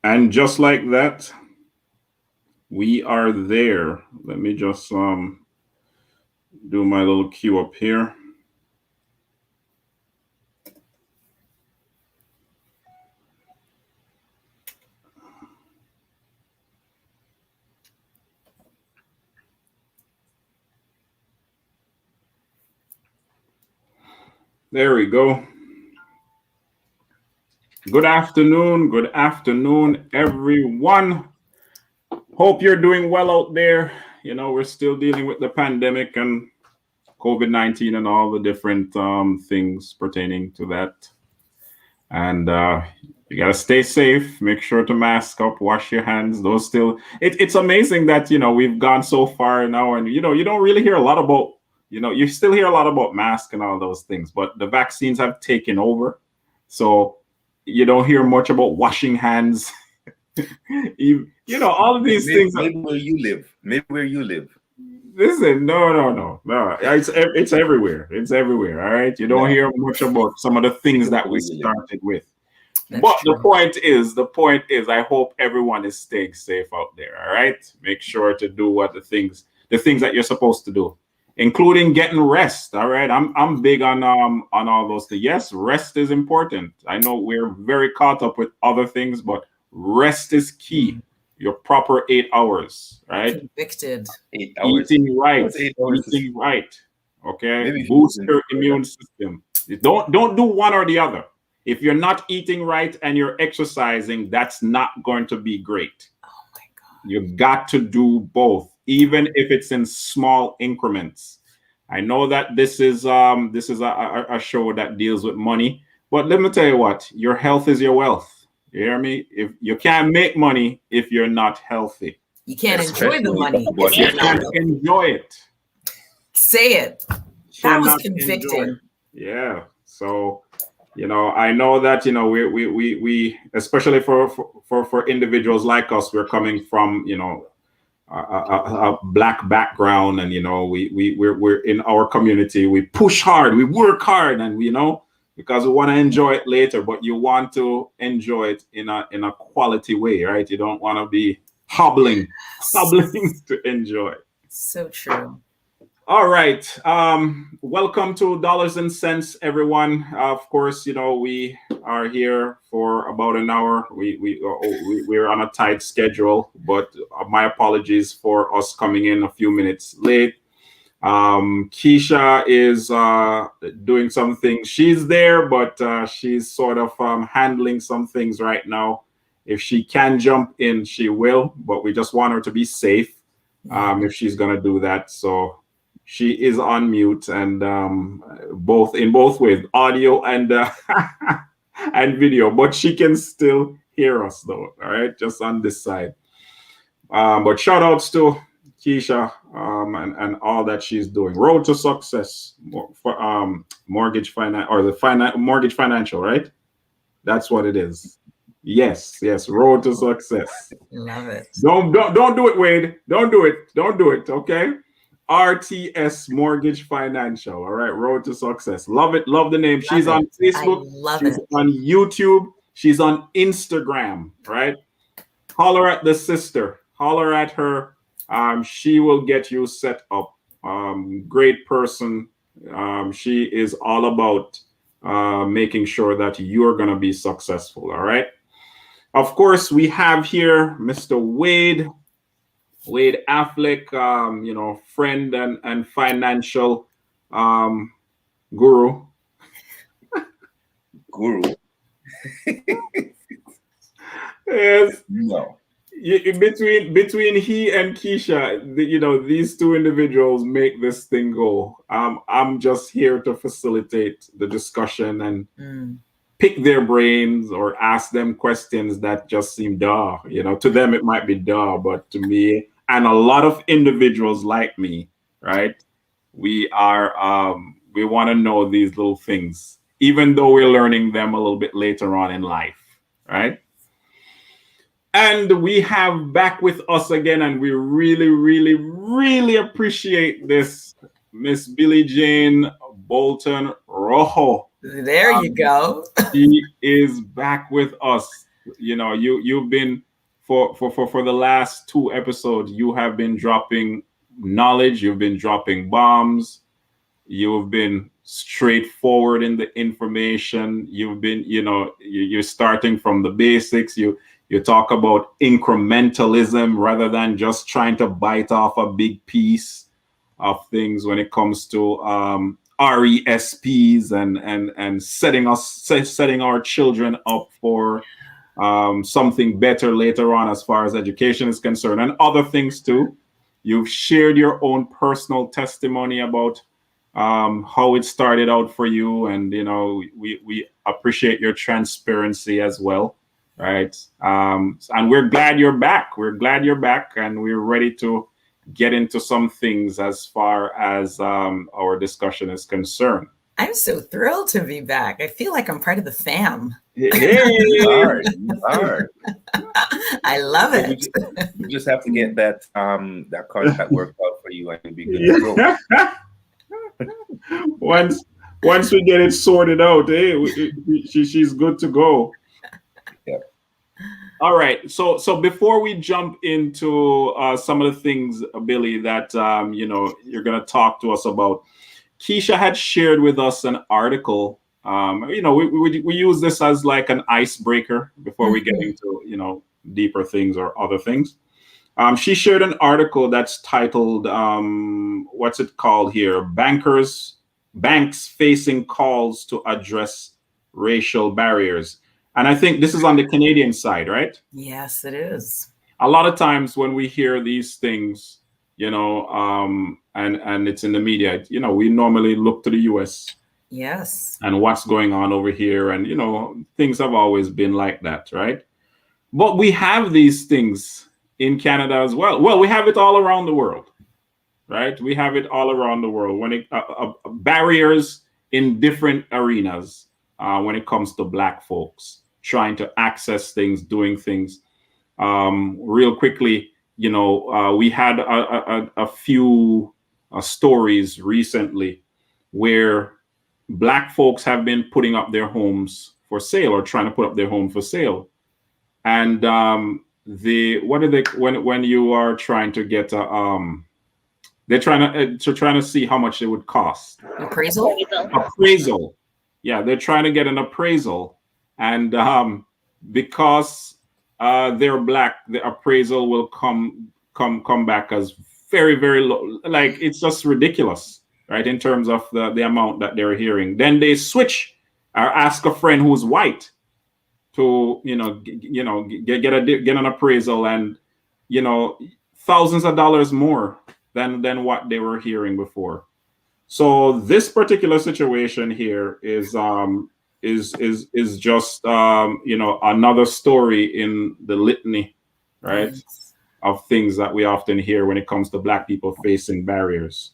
And just like that, we are there. Let me just do my little cue up here. There we go. Good afternoon, everyone. Hope you're doing well out there. We're still dealing with the pandemic and COVID-19 and all the different things pertaining to that. And you gotta stay safe. Make sure to mask up, wash your hands. Those still, it's amazing that we've gone so far now, and you don't really hear a lot about you still hear a lot about masks and all those things, but the vaccines have taken over, so you don't hear much about washing hands. All of these things. Maybe where you live. Listen, no. It's everywhere. It's everywhere. All right. You don't hear much about some of the things that we started with. But the point is, I hope everyone is staying safe out there. All right. Make sure to do the things that you're supposed to do, including getting rest. All right. I'm big on all those things. Yes, rest is important. I know we're very caught up with other things, but rest is key. Your proper 8 hours, right? Convicted. 8 hours. Eating right. Okay. Maybe boost your immune system. Don't do one or the other. If you're not eating right and you're exercising, that's not going to be great. Oh my God. You've got to do both, even if it's in small increments. I know that this is a show that deals with money, but let me tell you what, your health is your wealth. You hear me? If you can't make money if you're not healthy. You can't enjoy the money. You can't enjoy it. Say it. That was convicting. Yeah. So, I know that we especially for individuals like us, we're coming from a black background, and we're in our community. We push hard, we work hard, and because we want to enjoy it later, but you want to enjoy it in a quality way, right? You don't want to be hobbling to enjoy. So true. All right. Welcome to Dollars and Cents, everyone. Of course, we are here for about an hour. We're on a tight schedule, but my apologies for us coming in a few minutes late. Keisha is doing some things. She's there, but she's sort of handling some things right now. If she can jump in, she will, but we just want her to be safe if she's going to do that. So she is on mute, and in both ways, audio and and video, but she can still hear us though. All right, just on this side. But shout outs to Keisha and all that she's doing. Road to Success for mortgage finance, or the mortgage financial, right? That's what it is. Yes. Road to Success. Love it. Don't do it, Wade. Don't do it. Okay. RTS Mortgage Financial. All right. Road to Success. Love it. Love the name. She's on Facebook. She's on YouTube. She's on Instagram. Right. Holler at the sister. Holler at her. She will get you set up. Great person. She is all about making sure that you're going to be successful. All right. Of course, we have here Mr. Wade Affleck, friend and financial guru. Yes. No. Between he and Keisha, these two individuals make this thing go. I'm just here to facilitate the discussion and pick their brains or ask them questions that just seem duh. To them it might be duh, but to me and a lot of individuals like me, right? We want to know these little things, even though we're learning them a little bit later on in life, right? And we have back with us again, and we really, really, really appreciate this, Miss Billie-Jane Bolton-Rojo. There you go. She is back with us. you've been for the last 2 episodes, you have been dropping knowledge, you've been dropping bombs, you've been straightforward in the information, you've been, you're starting from the basics. You talk about incrementalism rather than just trying to bite off a big piece of things when it comes to RESPs and setting our children up for something better later on as far as education is concerned, and other things too. You've shared your own personal testimony about how it started out for you, and we appreciate your transparency as well, right? And we're glad you're back. We're glad you're back, and we're ready to get into some things as far as our discussion is concerned. I'm so thrilled to be back. I feel like I'm part of the fam. Hey. You are. I love it. You just have to get that contract worked out for you, and you'll be good to go. Once we get it sorted out, she's good to go. Yep. All right. So before we jump into some of the things, Billy, that you're gonna talk to us about, Keisha had shared with us an article. We use this as like an icebreaker before we get into deeper things or other things. She shared an article that's titled, what's it called here? Banks facing calls to address racial barriers. And I think this is on the Canadian side, right? Yes, it is. A lot of times when we hear these things, and it's in the media, we normally look to the US. Yes. And what's going on over here. And, things have always been like that, right? But we have these things in Canada as well. Well, we have it all around the world, right? We have it all around the world when barriers in different arenas when it comes to Black folks trying to access things, doing things. Real quickly, we had a few stories recently where Black folks have been putting up their homes for sale or trying to put up their home for sale. And when you are trying to get they're trying to see how much it would cost. Appraisal. Yeah, they're trying to get an appraisal, and because they're Black, the appraisal will come back as very, very low. Like, it's just ridiculous, right? In terms of the amount that they're hearing. Then they switch or ask a friend who's white to get an appraisal, and thousands of dollars more than what they were hearing before. So this particular situation here is just another story in the litany, right, of things that we often hear when it comes to Black people facing barriers.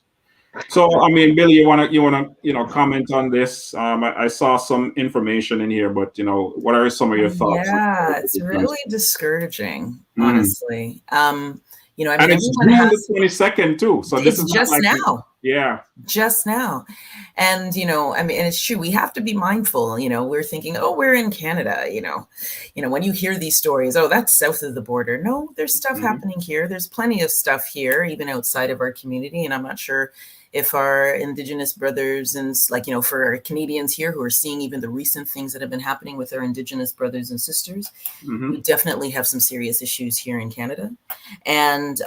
So, I mean, Billy, you wanna comment on this? I saw some information in here, but what are some of your thoughts? Yeah, it's really discouraging, honestly. And it's June the 22nd too, so this is just like now. Yeah, just now. And and it's true, we have to be mindful. We're thinking, oh, we're in Canada. When you hear these stories, oh, that's south of the border. No, there's stuff happening here. There's plenty of stuff here, even outside of our community. And I'm not sure if our Indigenous brothers and for our Canadians here who are seeing even the recent things that have been happening with our Indigenous brothers and sisters, we definitely have some serious issues here in Canada. And,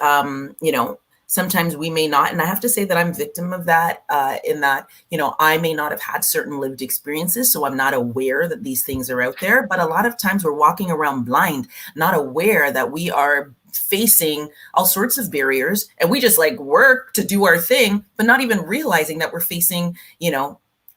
sometimes we may not, and I have to say that I'm victim of that in that, I may not have had certain lived experiences, so I'm not aware that these things are out there. But a lot of times we're walking around blind, not aware that we are facing all sorts of barriers, and we just work to do our thing, but not even realizing that we're facing,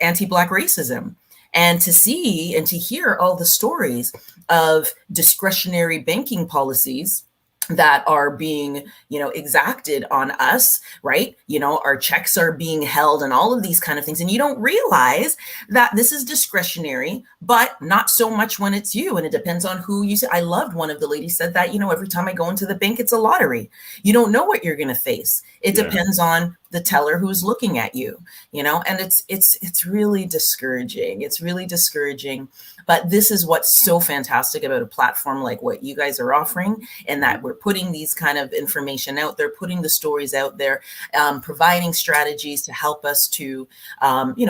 anti-Black racism. And to see and to hear all the stories of discretionary banking policies that are being, exacted on us, right? Our checks are being held and all of these kind of things. And you don't realize that this is discretionary, but not so much when it's you. And it depends on who you say. I loved one of the ladies said that, every time I go into the bank, it's a lottery. You don't know what you're going to face. It depends on the teller who's looking at you, and it's really discouraging. It's really discouraging. But this is what's so fantastic about a platform like what you guys are offering, and that we're putting these kind of information out there, putting the stories out there, providing strategies to help us to,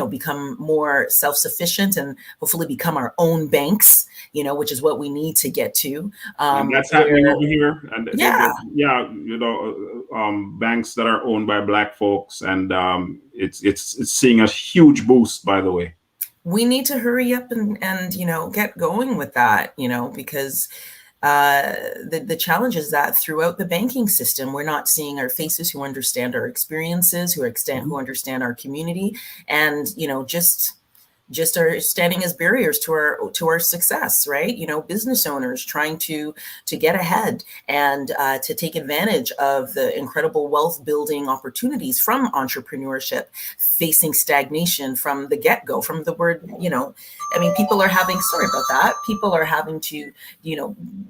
become more self-sufficient and hopefully become our own banks, which is what we need to get to. And that's happening over here. And yeah. Banks that are owned by Black folks, and it's seeing a huge boost, by the way. We need to hurry up and get going with that, because the challenge is that throughout the banking system, we're not seeing our faces who understand our experiences, who understand our community, and just are standing as barriers to our success, right? Business owners trying to get ahead and to take advantage of the incredible wealth building opportunities from entrepreneurship, facing stagnation from the get-go, from the word, people are having, sorry about that, people are having to,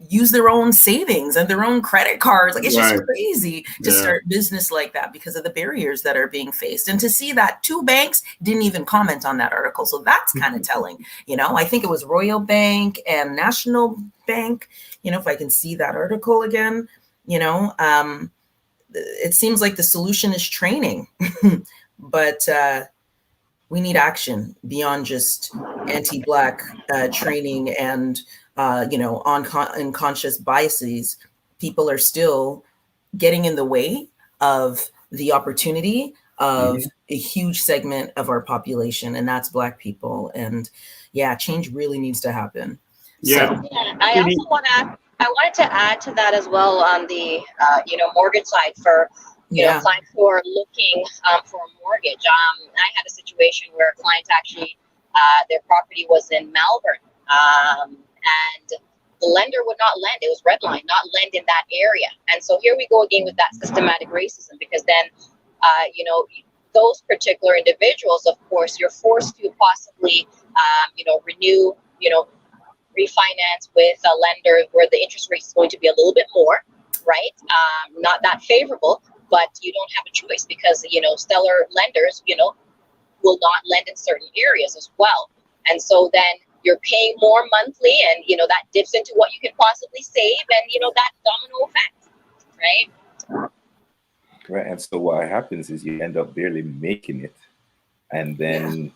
use their own savings and their own credit cards. Like, it's just crazy to start business like that because of the barriers that are being faced. And to see that 2 banks didn't even comment on that article. So that's kind of telling. I think it was Royal Bank and National Bank. If I can see that article again, it seems like the solution is training, but we need action beyond just anti-Black training and unconscious biases. People are still getting in the way of the opportunity of a huge segment of our population, and that's Black people. And change really needs to happen. I wanted to add to that as well on the mortgage side for clients who are looking for a mortgage. I had a situation where a client actually their property was in Malvern, and the lender would not lend. It was redline, not lend in that area. And so here we go again with that systematic racism, because then those particular individuals, of course, you're forced to possibly renew, refinance with a lender where the interest rate is going to be a little bit more, right? Not that favorable, but you don't have a choice because stellar lenders will not lend in certain areas as well. And so then you're paying more monthly, and that dips into what you can possibly save, and that domino effect, right? Right. And so what happens is you end up barely making it, and then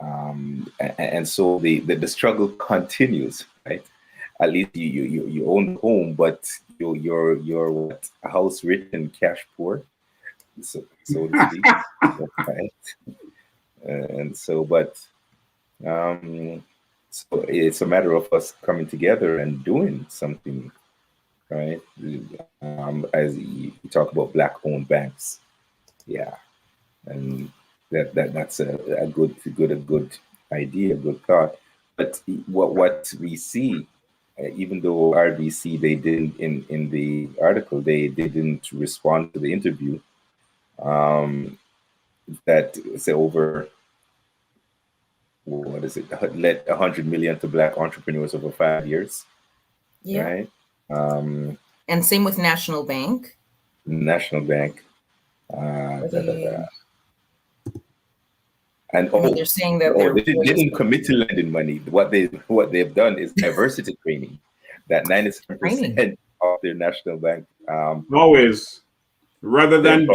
and so the struggle continues, right? At least you own the home, but you're what, house rich and cash poor, so to speak. Right? And so, but so it's a matter of us coming together and doing something, right? As you talk about Black-owned banks, and that's a good idea, good thought. But what we see, even though RBC, they didn't in the article, they didn't respond to the interview. That say over, what is it? Let 100 million to Black entrepreneurs over 5 years. Right. And same with National Bank. National Bank. And they're saying that they didn't commit to lending money. What they've done is diversity training. That 97% of their National Bank always rather than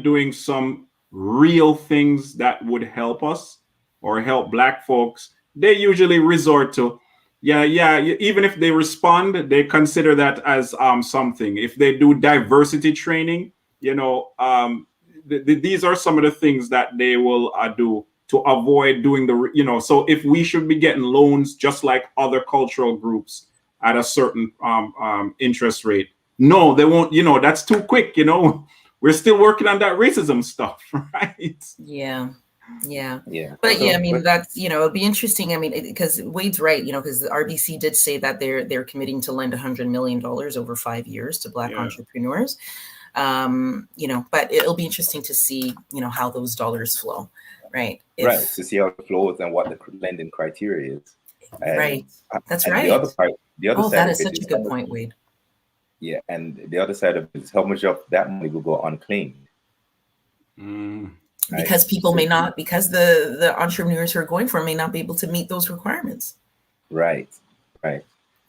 doing some real things that would help us or help Black folks, they usually resort to even if they respond, they consider that as something. If they do diversity training, these are some of the things that they will do to avoid doing so if we should be getting loans just like other cultural groups at a certain interest rate, no, they won't. That's too quick. We're still working on that racism stuff, right? But that's it'll be interesting. Because Wade's right, because the RBC did say that they're committing to lend $100 million over 5 years to Black entrepreneurs. But it'll be interesting to see how those dollars flow, right? To see how it flows and what the lending criteria is. Right. That's and right. The other side that is such a good point, Wade. Yeah, and the other side of it is how much of that money will go unclaimed. Because people may not, because the entrepreneurs who are going for it may not be able to meet those requirements. Right.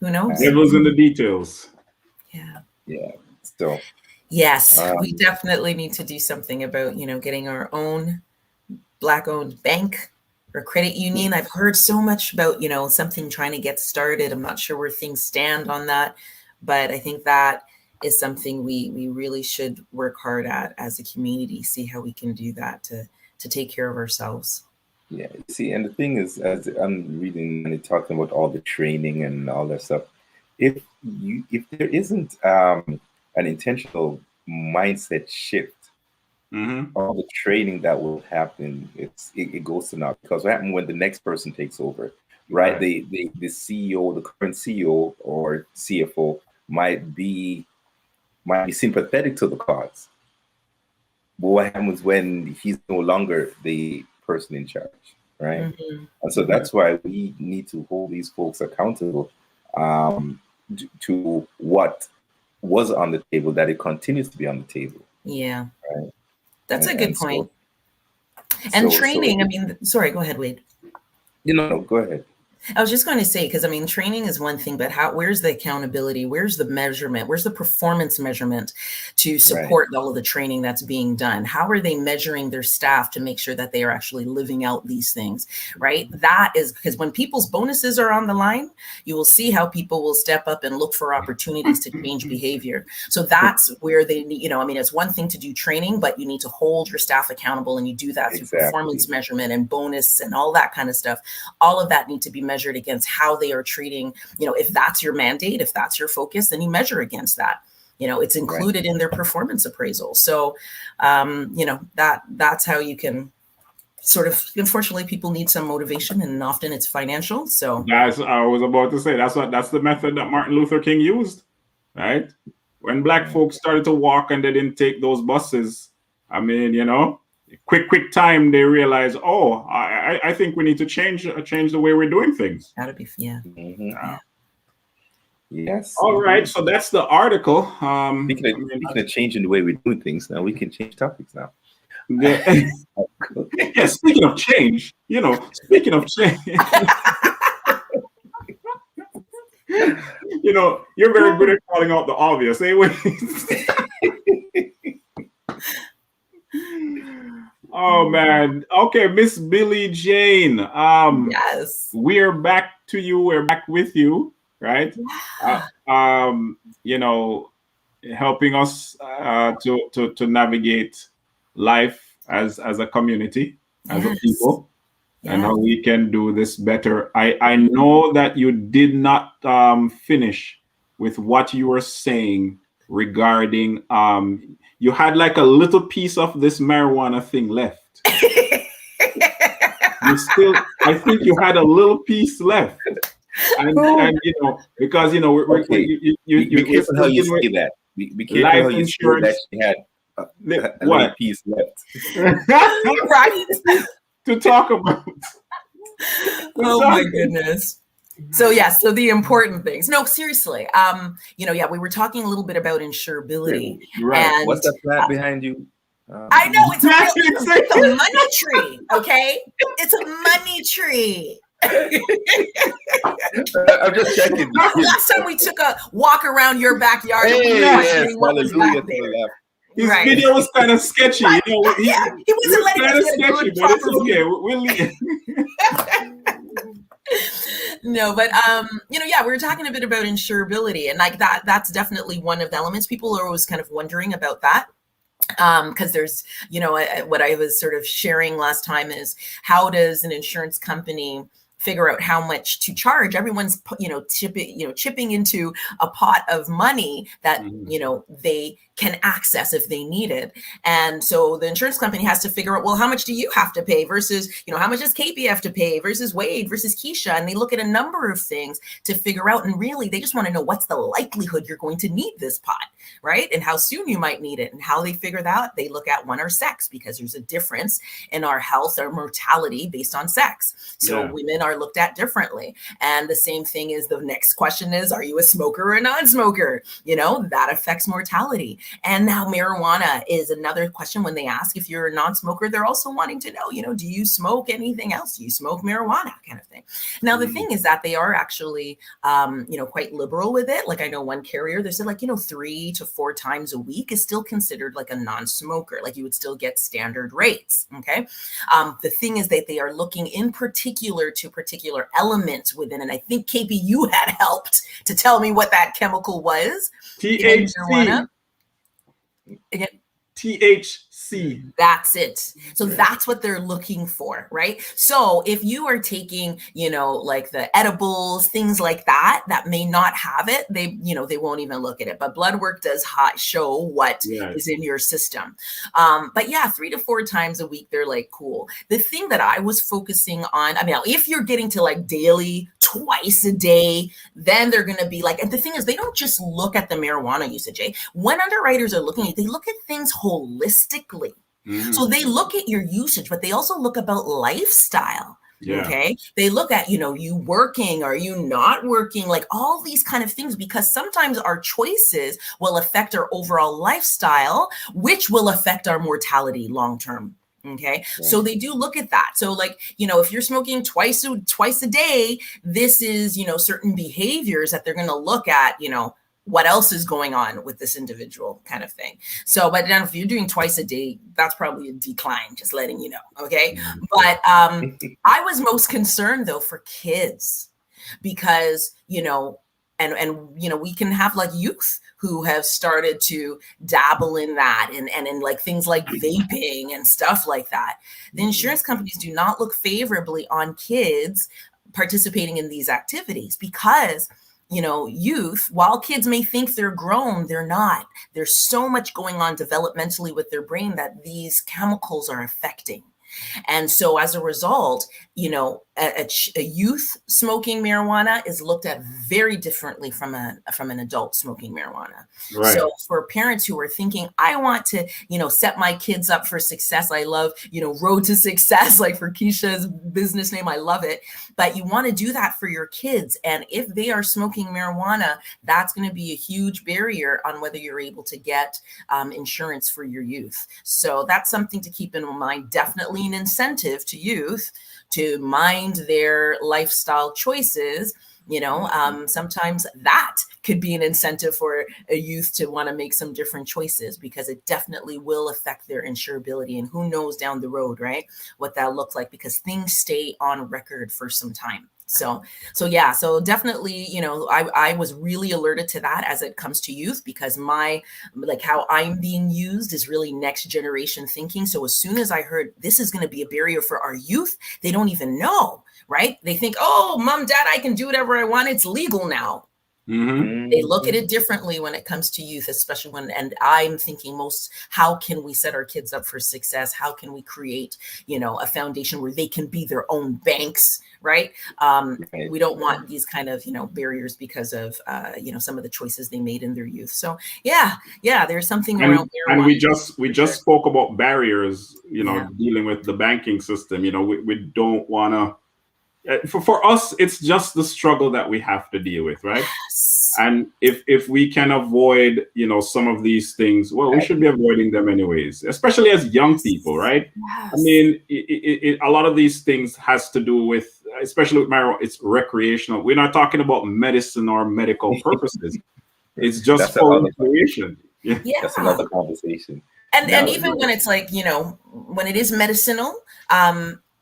Who knows? Devil's in the details. Yeah. So yes, we definitely need to do something about, getting our own Black-owned bank or credit union. I've heard so much about, something trying to get started. I'm not sure where things stand on that, but I think that is something we really should work hard at as a community, see how we can do that to take care of ourselves. Yeah, see, and the thing is, as I'm reading and talking about all the training and all that stuff, if there isn't an intentional mindset shift, all the training that will happen, it goes to naught. Because what happens when the next person takes over, right? The CEO, the current CEO or CFO might be sympathetic to the cause, but what happens when he's no longer the person in charge, right? And so that's why we need to hold these folks accountable to what was on the table, that it continues to be on the table. Yeah, right? That's a good point. And training, sorry, go ahead, Wade. No, go ahead. I was just going to say, because training is one thing, but where's the accountability? Where's the measurement? Where's the performance measurement to support all of the training that's being done? How are they measuring their staff to make sure that they are actually living out these things, right? That is because when people's bonuses are on the line, you will see how people will step up and look for opportunities to change behavior. So that's where they need, it's one thing to do training, but you need to hold your staff accountable, and you do that through performance measurement and bonus and all that kind of stuff. All of that need to be measured against how they are treating, if that's your mandate, if that's your focus, then you measure against that. It's included in their performance appraisal. So, that's how you can sort of, unfortunately, people need some motivation, and often it's financial. So guys, I was about to say, that's the method that Martin Luther King used, right? When Black folks started to walk and they didn't take those buses, quick time, they realize, I think we need to change the way we're doing things. Gotta be, Yes. All right, so that's the article. Speaking of changing the way we do things, now we can change topics now. Yeah, speaking of change, speaking of change, you're very good at calling out the obvious, eh? Oh man. Okay, Miss Billie-Jane. Yes. We're back to you. We're back with you, right? Helping us to navigate life as a community, as a people, and how we can do this better. I know that you did not finish with what you were saying regarding you had like a little piece of this marijuana thing left. I think you had a little piece left. And because we're be careful how you say that. Be careful how you say that she had a little piece left. Right. To talk about. My goodness. So the important things. No, seriously. We were talking a little bit about insurability. Right. And, what's that plant behind you? I know it's a money tree. Okay, it's a money tree. I'm just checking. Last time we took a walk around your backyard, hallelujah to the left. His video was kind of sketchy. He wasn't letting us get a good but it's okay. We'll leave. No, but we were talking a bit about insurability, and like that's definitely one of the elements. People are always kind of wondering about that. Because there's, what I was sort of sharing last time is, how does an insurance company figure out how much to charge? Everyone's, chipping into a pot of money that, they can access if they need it. And so the insurance company has to figure out, well, how much do you have to pay versus, how much does KP have to pay versus Wade versus Keisha? And they look at a number of things to figure out. And really, they just want to know, what's the likelihood you're going to need this pot, right? And how soon you might need it. And how they figure that out, they look at one, our sex, because there's a difference in our health or mortality based on sex. So women are looked at differently. And the same thing is the next question is, are you a smoker or a non-smoker? You know, that affects mortality. And now marijuana is another question when they ask if you're a non-smoker, they're also wanting to know, you know, do you smoke anything else? Do you smoke marijuana kind of thing? Now, the thing is that they are actually, you know, quite liberal with it. Like I know one carrier, they said like, you know, 3 to 4 times a week is still considered like a non-smoker. Like you would still get standard rates. Okay. The thing is that they are looking in particular to particular elements within, and I think KP, you had helped to tell me what that chemical was. THC. Again, THC. That's it. So that's what they're looking for, right? So if you are taking, you know, like the edibles, things like that, that may not have it, they, you know, they won't even look at it. But blood work does show what is in your system. But yeah, 3 to 4 times a week, they're like, cool. The thing that I was focusing on, I mean, if you're getting to like daily, twice a day, then they're going to be like, and the thing is, they don't just look at the marijuana usage. When underwriters are looking at it, they look at things holistically. So they look at your usage, but they also look about lifestyle. Okay. They look at, you know, you working, are you not working, like all these kind of things, because sometimes our choices will affect our overall lifestyle, which will affect our mortality long-term. Okay. So they do look at that. So like, you know, if you're smoking twice a day, this is, you know, certain behaviors that they're going to look at, you know, what else is going on with this individual kind of thing. So, but then if you're doing twice a day, that's probably a decline, just letting you know. Okay. But I was most concerned though for kids because, you know, and you know, we can have like youth who have started to dabble in that and in like things like vaping and stuff like that. The insurance companies do not look favorably on kids participating in these activities because, you know, youth, while kids may think they're grown, they're not. There's so much going on developmentally with their brain that these chemicals are affecting. And so as a result, you know, a youth smoking marijuana is looked at very differently from an adult smoking marijuana. Right. So for parents who are thinking, I want to, you know, set my kids up for success. I love, you know, Road to Success, like for Keisha's business name. I love it. But you want to do that for your kids. And if they are smoking marijuana, that's going to be a huge barrier on whether you're able to get insurance for your youth. So that's something to keep in mind. Definitely an incentive to youth to mind their lifestyle choices. You know, sometimes that could be an incentive for a youth to want to make some different choices because it definitely will affect their insurability. And who knows down the road, right, what that looks like, because things stay on record for some time. So yeah, so definitely, you know, I was really alerted to that as it comes to youth because like how I'm being used is really next generation thinking. So as soon as I heard this is going to be a barrier for our youth, they don't even know, right? They think, oh, mom, dad, I can do whatever I want. It's legal now. They look at it differently when it comes to youth, especially when, and I'm thinking most, how can we set our kids up for success? How can we create, you know, a foundation where they can be their own banks, right? We don't want these kind of, you know, barriers because of, you know, some of the choices they made in their youth. So yeah, there's something around there. And we just spoke about barriers, you know, dealing with the banking system. You know, we don't want to. For us, it's just the struggle that we have to deal with, right? Yes. And if we can avoid, you know, some of these things, well, we should be avoiding them anyways, especially as young people, right? Yes. I mean, a lot of these things has to do with, especially with marijuana, it's recreational. We're not talking about medicine or medical purposes. It's just for recreation. Yeah, that's another conversation. And even when it's like, you know, when it is medicinal,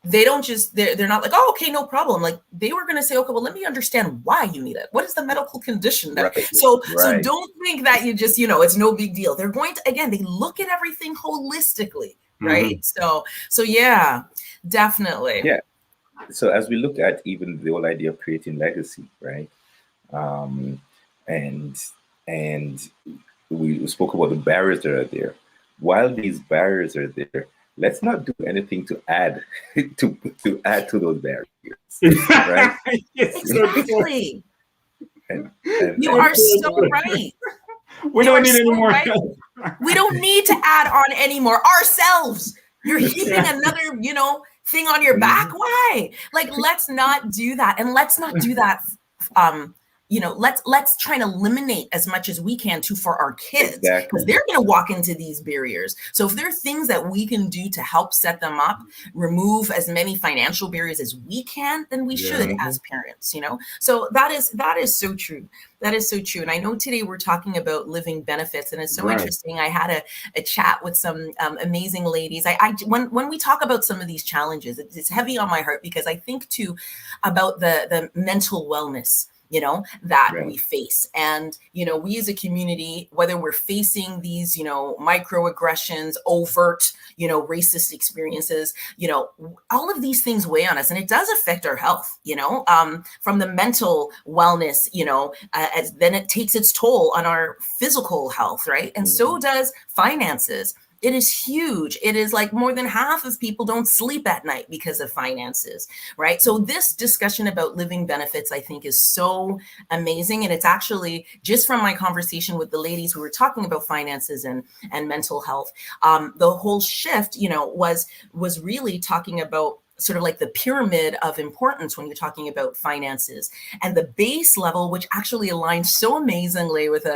they don't just, they're not like, oh, okay, no problem. Like they were going to say, okay, well, let me understand why you need it. What is the medical condition? So don't think that you just, you know, it's no big deal. They're going to, again, they look at everything holistically, right? So yeah, definitely. Yeah. So as we look at even the whole idea of creating legacy, right? And we spoke about the barriers that are there. While these barriers are there, let's not do anything to add to those barriers, right? Exactly. And you are so right. We don't need any more. Right. We don't need to add on any more ourselves. You're heaping another, you know, thing on your back? Why? Like, let's not do that. And let's not do that. Let's try and eliminate as much as we can for our kids, because they're going to walk into these barriers. So if there are things that we can do to help set them up, remove as many financial barriers as we can, then we should as parents, So that is so true. That is so true. And I know today we're talking about living benefits, and it's so interesting. I had a chat with some amazing ladies. When we talk about some of these challenges, it's heavy on my heart, because I think too about the mental wellness that we face. And, we as a community, whether we're facing these, microaggressions, overt, racist experiences, all of these things weigh on us, and it does affect our health, from the mental wellness, then it takes its toll on our physical health, right? And so does finances. It is huge. It is like more than half of people don't sleep at night because of finances, right? So this discussion about living benefits, I think, is so amazing. And it's actually just from my conversation with the ladies who were talking about finances and mental health. The whole shift, was really talking about sort of like the pyramid of importance when you're talking about finances, and the base level, which actually aligns so amazingly with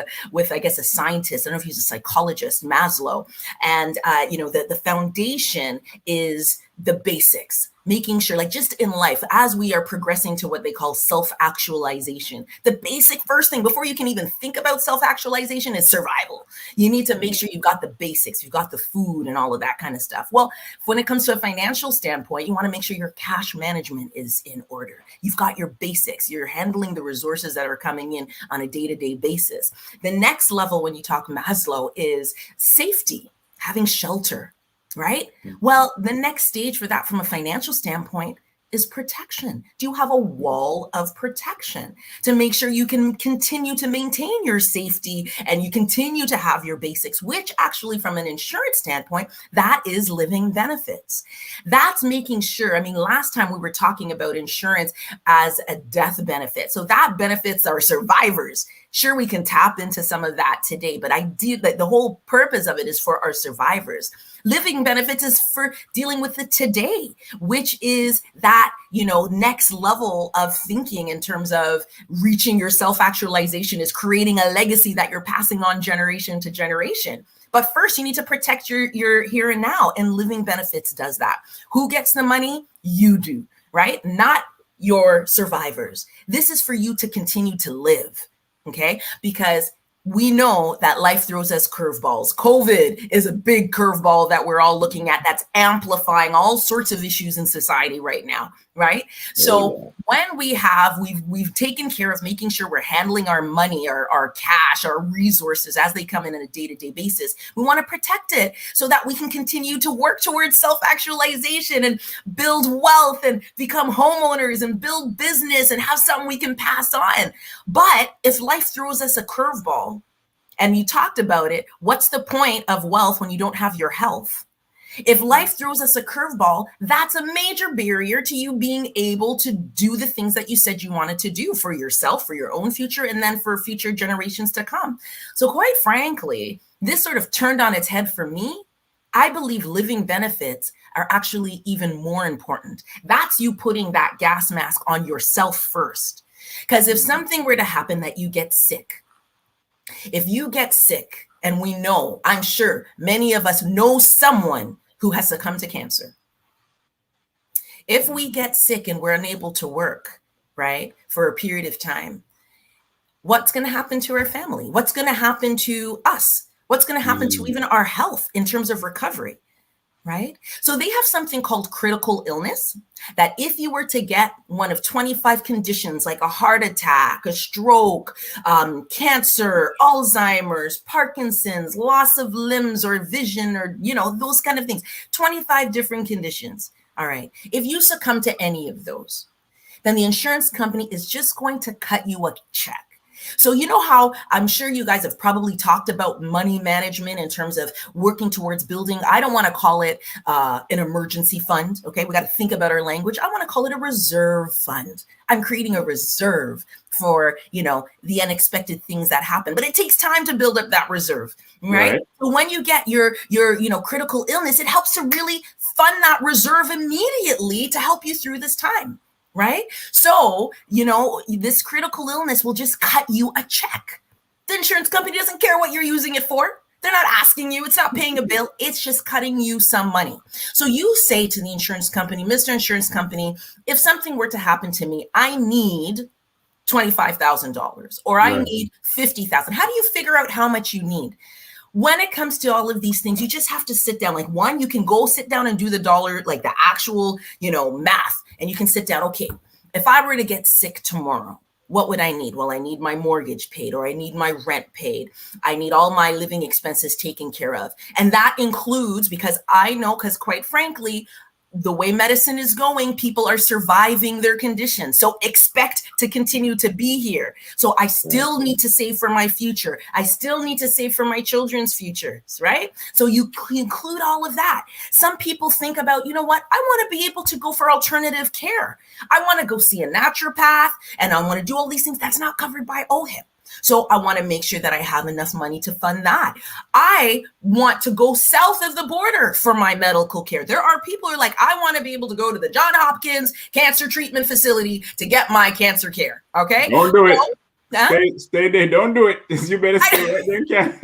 I guess a scientist. I don't know if he's a psychologist, Maslow. And the foundation is the basics, making sure, like, just in life, as we are progressing to what they call self-actualization, the basic first thing before you can even think about self-actualization is survival. You need to make sure you've got the basics, you've got the food and all of that kind of stuff. Well, when it comes to a financial standpoint, you want to make sure your cash management is in order. You've got your basics, you're handling the resources that are coming in on a day-to-day basis. The next level, when you talk Maslow, is safety, having shelter. Right? Well, the next stage for that from a financial standpoint is protection. Do you have a wall of protection to make sure you can continue to maintain your safety and you continue to have your basics, which actually from an insurance standpoint, that is living benefits. That's making sure, last time we were talking about insurance as a death benefit. So that benefits our survivors. Sure, we can tap into some of that today, but the whole purpose of it is for our survivors. Living benefits is for dealing with the today, which is that, next level of thinking in terms of reaching your self-actualization, is creating a legacy that you're passing on generation to generation. But first, you need to protect your here and now, and living benefits does that. Who gets the money? You do, right? Not your survivors. This is for you to continue to live, okay? Because we know that life throws us curveballs. COVID is a big curveball that we're all looking at, that's amplifying all sorts of issues in society right now, right? So when we've taken care of making sure we're handling our money, our cash, our resources as they come in on a day-to-day basis, we want to protect it so that we can continue to work towards self-actualization and build wealth and become homeowners and build business and have something we can pass on. But if life throws us a curveball, and you talked about it, what's the point of wealth when you don't have your health? If life throws us a curveball, that's a major barrier to you being able to do the things that you said you wanted to do for yourself, for your own future, and then for future generations to come. So quite frankly, this sort of turned on its head for me. I believe living benefits are actually even more important. That's you putting that gas mask on yourself first. Because if something were to happen that you get sick, if you get sick, and we know, I'm sure many of us know someone who has succumbed to cancer. If we get sick and we're unable to work, right, for a period of time, what's going to happen to our family? What's going to happen to us? What's going to happen to even our health in terms of recovery? Right? So they have something called critical illness, that if you were to get one of 25 conditions like a heart attack, a stroke, cancer, Alzheimer's, Parkinson's, loss of limbs or vision, or, those kind of things, 25 different conditions. All right. If you succumb to any of those, then the insurance company is just going to cut you a check. So you know how I'm sure you guys have probably talked about money management in terms of working towards building. I don't want to call it an emergency fund. Okay, we got to think about our language. I want to call it a reserve fund. I'm creating a reserve for, you know, the unexpected things that happen, but it takes time to build up that reserve, right? So when you get your you know, critical illness, it helps to really fund that reserve immediately to help you through this time. Right? So, you know, this critical illness will just cut you a check. The insurance company doesn't care what you're using it for. They're not asking you. It's not paying a bill. It's just cutting you some money. So you say to the insurance company, Mr. Insurance Company, if something were to happen to me, I need $25,000 or I need $50,000. How do you figure out how much you need? When it comes to all of these things, you just have to sit down. Like, one, you can go sit down and do the dollar, like the actual, you know, math. And you can sit down, okay, if I were to get sick tomorrow, what would I need? Well, I need my mortgage paid, or I need my rent paid. I need all my living expenses taken care of. And that includes, because I know, because quite frankly, the way medicine is going, people are surviving their condition. So expect to continue to be here. So I still need to save for my future. I still need to save for my children's futures, right? So you include all of that. Some people think about, you know what? I want to be able to go for alternative care. I want to go see a naturopath and I want to do all these things. That's not covered by OHIP. So I want to make sure that I have enough money to fund that. I want to go south of the border for my medical care. There are people who are like, I want to be able to go to the Johns Hopkins Cancer Treatment Facility to get my cancer care. Okay. Don't do it. Stay there. Don't do it. You better stay right there.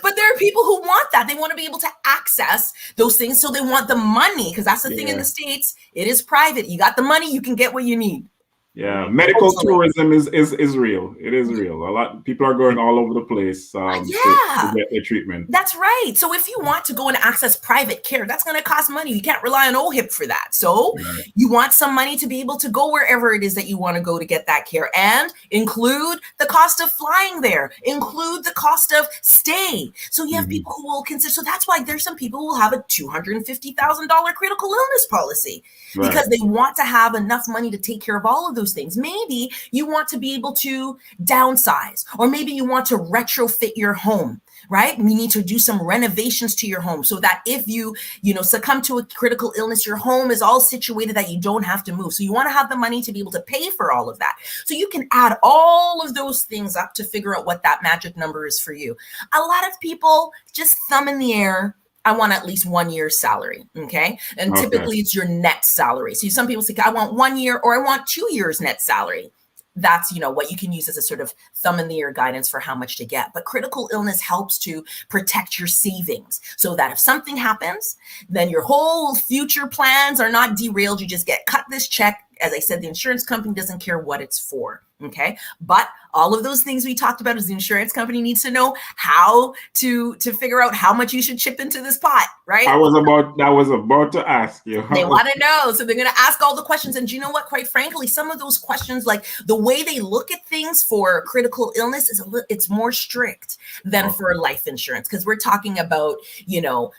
But there are people who want that. They want to be able to access those things. So they want the money, because that's the thing in the States. It is private. You got the money, you can get what you need. Yeah, medical tourism is real. It is real. A lot of people are going all over the place to get their treatment. That's right. So if you want to go and access private care, that's going to cost money. You can't rely on OHIP for that. So you want some money to be able to go wherever it is that you want to go to get that care, and include the cost of flying there, include the cost of stay. So you have people who will consider. So that's why there's some people who will have a $250,000 critical illness policy because they want to have enough money to take care of all of those things. Maybe you want to be able to downsize, or maybe you want to retrofit your home, right? You need to do some renovations to your home so that if you succumb to a critical illness, your home is all situated that you don't have to move. So you want to have the money to be able to pay for all of that. So you can add all of those things up to figure out what that magic number is for you. A lot of people just thumb in the air. I want at least 1 year's salary. Okay. And typically it's your net salary. So some people say, I want 1 year, or I want 2 years net salary. That's, what you can use as a sort of thumb in the air guidance for how much to get. But critical illness helps to protect your savings so that if something happens, then your whole future plans are not derailed. You just get cut this check. As I said, the insurance company doesn't care what it's for. Okay. But all of those things we talked about is the insurance company needs to know how to figure out how much you should chip into this pot, right? I was about to ask you. They want to know. So they're going to ask all the questions. And do you know what? Quite frankly, some of those questions, like the way they look at things for critical illness it's more strict than for life insurance, because we're talking about, your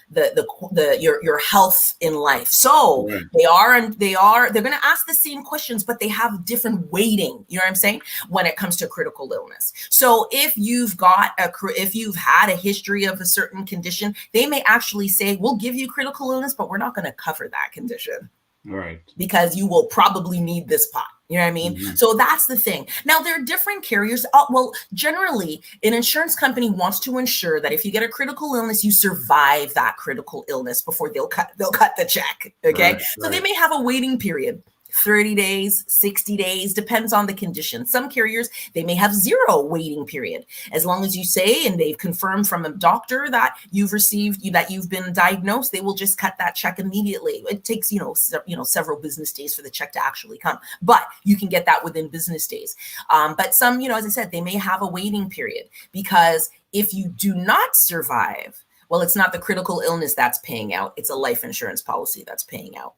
health in life. So they're going to ask the same questions, but they have different weighting. You know what I'm saying? When it comes to critical illness. So if you've had a history of a certain condition, they may actually say, we'll give you critical illness, but we're not going to cover that condition. Right. Because you will probably need this pot. You know what I mean? Mm-hmm. So that's the thing. Now, there are different carriers. Well, generally, an insurance company wants to ensure that if you get a critical illness, you survive that critical illness before they'll cut the check. Okay. So they may have a waiting period. 30 days, 60 days, depends on the condition. Some carriers, they may have 0 waiting period. As long as you say, and they've confirmed from a doctor that you've been diagnosed, they will just cut that check immediately. It takes, several business days for the check to actually come, but you can get that within business days. But some, as I said, they may have a waiting period, because if you do not survive, well, it's not the critical illness that's paying out. It's a life insurance policy that's paying out.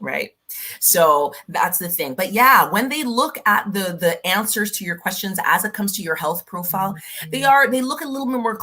Right. So that's the thing. But yeah, when they look at the answers to your questions as it comes to your health profile, they look a little bit more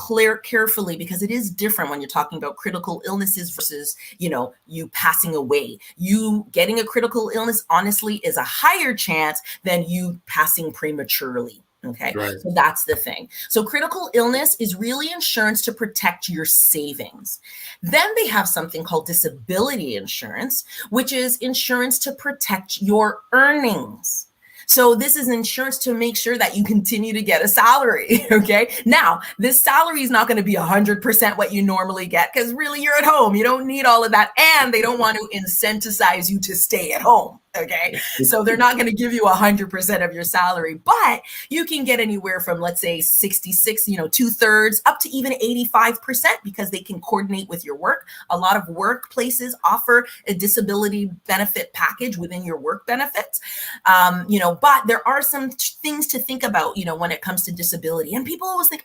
carefully, because it is different when you're talking about critical illnesses versus, you passing away. You getting a critical illness, honestly, is a higher chance than you passing prematurely. Okay. Right. So that's the thing. So critical illness is really insurance to protect your savings. Then they have something called disability insurance, which is insurance to protect your earnings. So this is insurance to make sure that you continue to get a salary. Okay. Now, this salary is not going to be 100% what you normally get, because really you're at home. You don't need all of that. And they don't want to incentivize you to stay at home. Okay. So they're not going to give you 100% of your salary, but you can get anywhere from, let's say, 66, 2/3 up to even 85%, because they can coordinate with your work. A lot of workplaces offer a disability benefit package within your work benefits. But there are some things to think about, when it comes to disability. And people always think,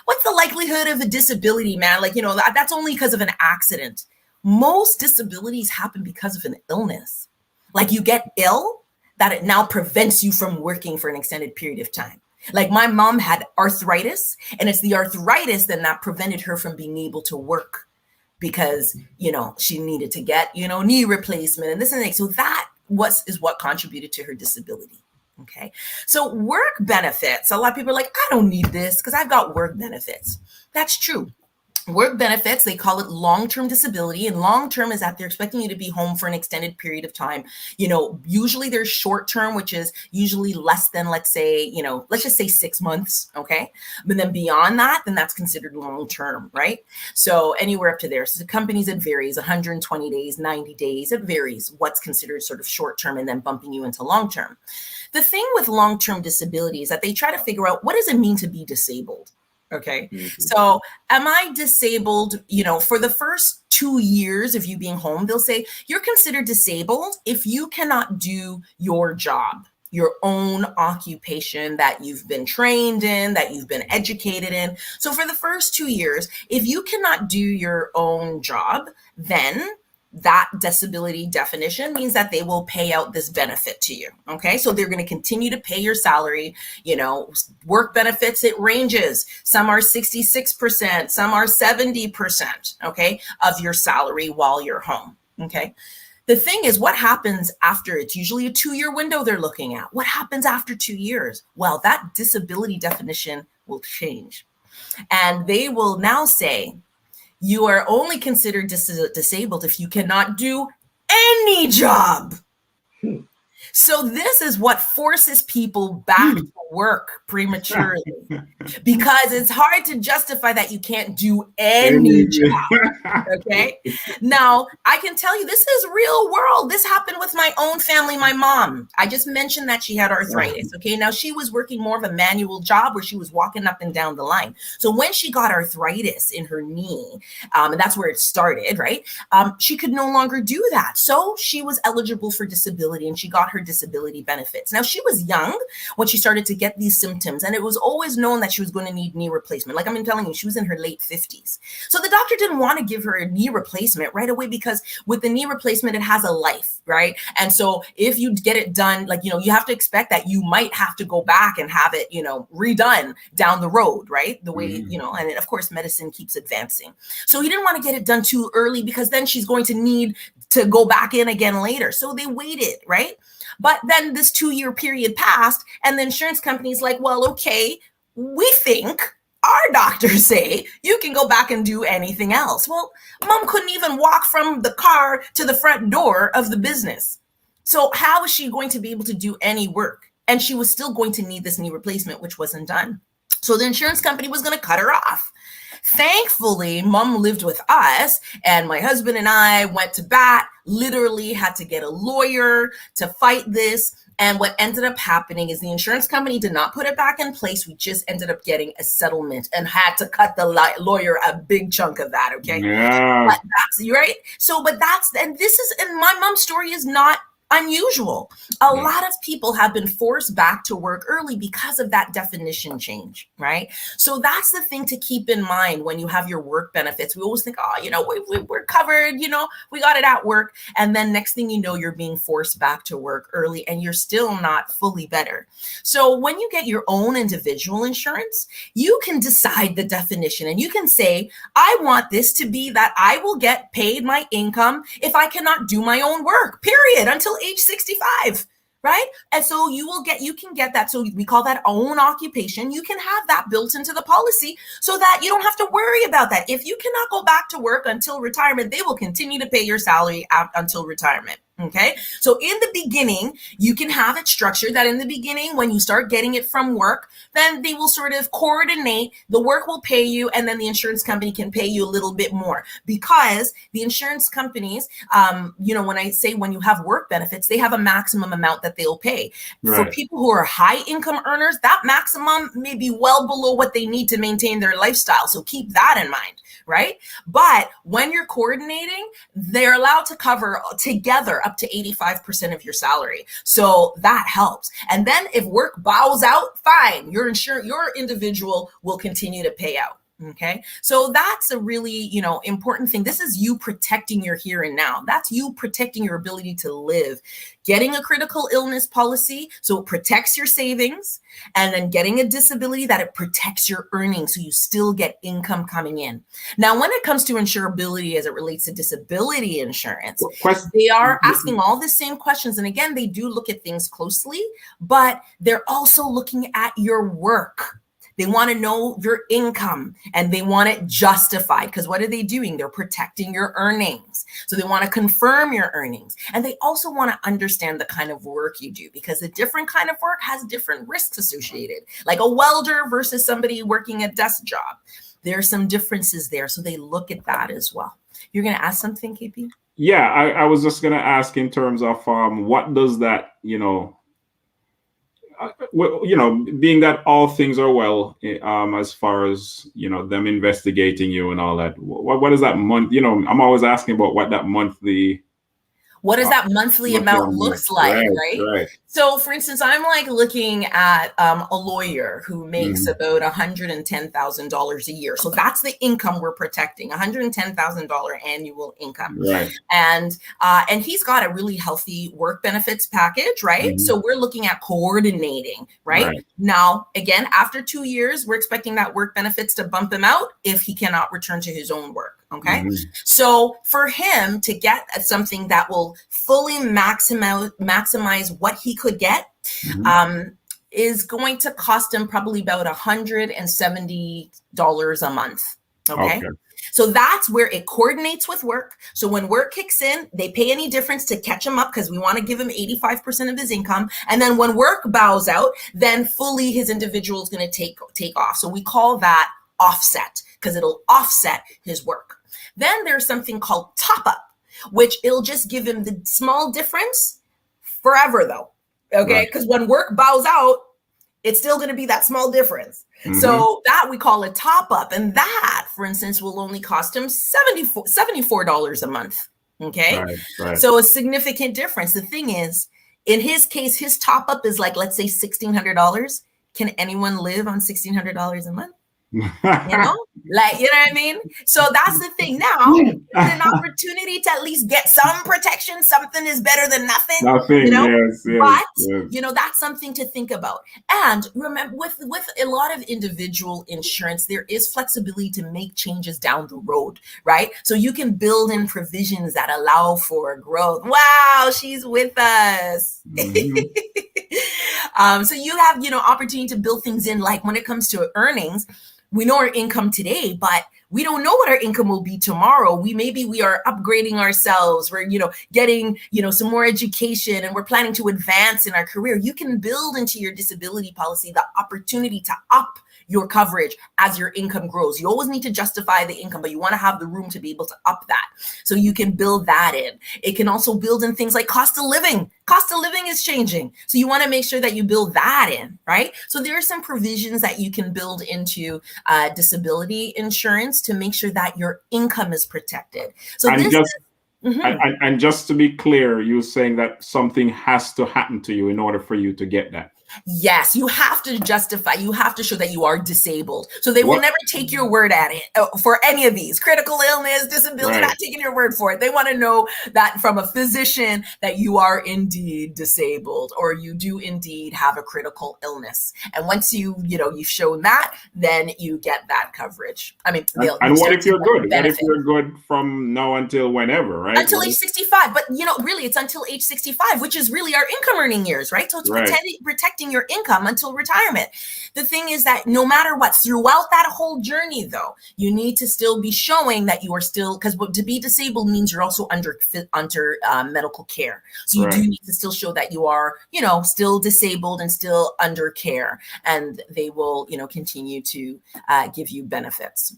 what's the likelihood of a disability, man? That's only because of an accident. Most disabilities happen because of an illness. Like you get ill, that it now prevents you from working for an extended period of time. Like my mom had arthritis, and it's the arthritis that prevented her from being able to work, because, she needed to get, knee replacement and this and that. So that is what contributed to her disability. Okay. So work benefits, a lot of people are like, I don't need this because I've got work benefits. That's true. Work benefits, they call it long-term disability, and long-term is that they're expecting you to be home for an extended period of time. Usually there's short-term, which is usually less than, let's just say 6 months. Okay. But then beyond that, then that's considered long-term, right? So anywhere up to there. So the companies, it varies, 120 days, 90 days, it varies what's considered sort of short-term and then bumping you into long-term. The thing with long-term disability is that they try to figure out, what does it mean to be disabled? Okay. Mm-hmm. So am I disabled, for the first 2 years of you being home, they'll say you're considered disabled if you cannot do your job, your own occupation that you've been trained in, that you've been educated in. So for the first 2 years, if you cannot do your own job, then that disability definition means that they will pay out this benefit to you. Okay. So they're going to continue to pay your salary. Work benefits, it ranges. Some are 66%, some are 70%, okay, of your salary while you're home. Okay. The thing is, what happens after? It's usually a 2-year window they're looking at. What happens after 2 years? Well, that disability definition will change. And they will now say, you are only considered disabled if you cannot do any job. So this is what forces people back to work prematurely, because it's hard to justify that you can't do any job. Okay. Now I can tell you, this is real world. This happened with my own family. My mom, I just mentioned that she had arthritis. Okay. Now she was working more of a manual job where she was walking up and down the line. So when she got arthritis in her knee, and that's where it started, right? She could no longer do that. So she was eligible for disability, and she got her disability benefits. Now she was young when she started to get these symptoms, and it was always known that she was going to need knee replacement. Like I'm telling you, she was in her late 50s. So the doctor didn't want to give her a knee replacement right away, because with the knee replacement, it has a life, right? And so if you get it done, you have to expect that you might have to go back and have it, redone down the road, right? The way, and of course, medicine keeps advancing. So he didn't want to get it done too early, because then she's going to need to go back in again later. So they waited, right? But then this 2-year period passed, and the insurance company's like, well, okay, we think our doctors say you can go back and do anything else. Well, mom couldn't even walk from the car to the front door of the business. So how is she going to be able to do any work? And she was still going to need this knee replacement, which wasn't done. So the insurance company was going to cut her off. Thankfully, mom lived with us, and my husband and I went to bat, literally had to get a lawyer to fight this. And what ended up happening is the insurance company did not put it back in place. We just ended up getting a settlement and had to cut the lawyer a big chunk of that. Okay. Yeah. But that's right. So, and this is, and my mom's story is not unusual. A lot of people have been forced back to work early because of that definition change, right? So that's the thing to keep in mind when you have your work benefits. We always think, oh, you know, we're covered, you know, we got it at work. And then next thing you know, you're being forced back to work early and you're still not fully better. So when you get your own individual insurance, you can decide the definition and you can say, I want this to be that I will get paid my income if I cannot do my own work, period, until age 65. Right? And so you can get that. So we call that own occupation. You can have that built into the policy so that you don't have to worry about that. If you cannot go back to work until retirement, they will continue to pay your salary out until retirement. Okay. So in the beginning, you can have it structured that in the beginning, when you start getting it from work, then they will sort of coordinate, the work will pay you, and then the insurance company can pay you a little bit more, because the insurance companies, you know, when I say when you have work benefits, they have a maximum amount that they'll pay. Right. For people who are high income earners, that maximum may be well below what they need to maintain their lifestyle. So keep that in mind. Right. But when you're coordinating, they're allowed to cover together up to 85% of your salary. So that helps. And then if work bows out, fine, your individual will continue to pay out. Okay. So that's a really, you know, important thing. This is you protecting your here and now. That's you protecting your ability to live. Getting a critical illness policy, so it protects your savings, and then getting a disability that it protects your earnings, so you still get income coming in. Now, when it comes to insurability as it relates to disability insurance, they are asking all the same questions. And again, they do look at things closely, but they're also looking at your work. They want to know your income and they want it justified, because what are they doing? They're protecting your earnings. So they want to confirm your earnings. And they also want to understand the kind of work you do, because a different kind of work has different risks associated, like a welder versus somebody working a desk job. There are some differences there. So they look at that as well. You're going to ask something, KP? Yeah, I was just going to ask in terms of what does that, being that all things are well, as far as, them investigating you and all that, what is that month? I'm always asking about what that monthly. What does that monthly amount looks like, right? So, for instance, I'm like looking at a lawyer who makes about $110,000 a year. So that's the income we're protecting, $110,000 annual income. Right. And he's got a really healthy work benefits package, right? So we're looking at coordinating, right? Now, again, after 2 years, we're expecting that work benefits to bump him out if he cannot return to his own work. Okay. So for him to get something that will fully maximize what he could get, is going to cost him probably about $170 a month. Okay. So that's where it coordinates with work. So when work kicks in, they pay any difference to catch him up, because we want to give him 85% of his income. And then when work bows out, then fully his individual is going to take off. So we call that offset, because it'll offset his work. Then there's something called top up, which it'll just give him the small difference forever though. Okay. Because when work bows out, it's still going to be that small difference. So that we call a top up. And that, for instance, will only cost him $74 a month. Okay. Right. So a significant difference. The thing is, in his case, his top up is like, let's say $1,600. Can anyone live on $1,600 a month? Like, you know what I mean? So that's the thing. Now, it's an opportunity to at least get some protection. Something is better than nothing. Yes, but that's something to think about. And remember, with a lot of individual insurance, there is flexibility to make changes down the road, right? So you can build in provisions that allow for growth. Wow, she's with us. So you have, opportunity to build things in, like when it comes to earnings. We know our income today, but we don't know what our income will be tomorrow. We are upgrading ourselves. We're, getting, some more education, and we're planning to advance in our career. You can build into your disability policy the opportunity to up your coverage as your income grows. You always need to justify the income, but you want to have the room to be able to up that. So you can build that in. It can also build in things like cost of living. Cost of living is changing. So you want to make sure that you build that in, right? So there are some provisions that you can build into disability insurance to make sure that your income is protected. So And just to be clear, you're saying that something has to happen to you in order for you to get that. Yes, you have to justify, you have to show that you are disabled. So they will never take your word at it for any of these. Critical illness, disability, not taking your word for it. They want to know that from a physician that you are indeed disabled or you do indeed have a critical illness. And once you've shown that, then you get that coverage. I mean, and what if you're good? What if you're good from now until whenever, right? Until age 65. But, really, it's until age 65, which is really our income earning years, right? So it's protecting your income until retirement. The thing is that no matter what, throughout that whole journey, though, you need to still be showing that you are still, because to be disabled means you're also under medical care. So you do need to still show that you are, still disabled and still under care, and they will, continue to give you benefits.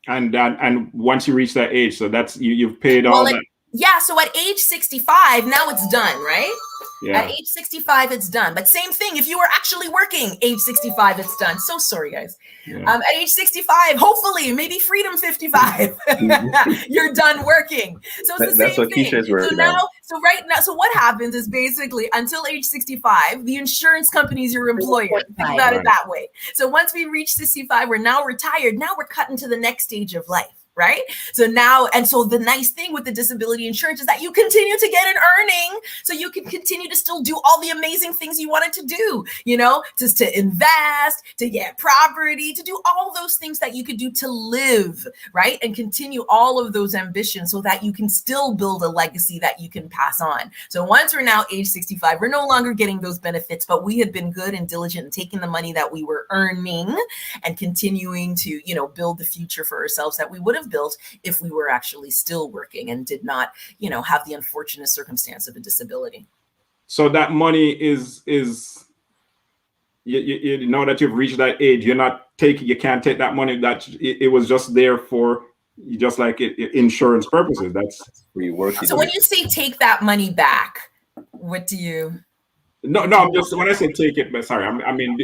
And once you reach that age, so that's you've paid all that. Yeah, so at age 65, now it's done, right? Yeah. At age 65, it's done. But same thing, if you were actually working, age 65, it's done. So sorry, guys. Yeah. At age 65, hopefully, maybe freedom 55, you're done working. So it's the same thing. So right now, so what happens is basically until age 65, the insurance company is your employer. Think about it that way. So once we reach 65, we're now retired. Now we're cutting to the next stage of life. Right? So the nice thing with the disability insurance is that you continue to get an earning, so you can continue to still do all the amazing things you wanted to do, just to invest, to get property, to do all those things that you could do to live, right? And continue all of those ambitions so that you can still build a legacy that you can pass on. So once we're now age 65, we're no longer getting those benefits, but we had been good and diligent in taking the money that we were earning and continuing to, build the future for ourselves that we would have built if we were actually still working and did not, have the unfortunate circumstance of a disability. So that money is you know that you've reached that age, you can't take that money that it was just there for just like insurance purposes. That's where you work. So when you say take that money back, what do you? No, I'm just, when I say take it, but sorry, I mean,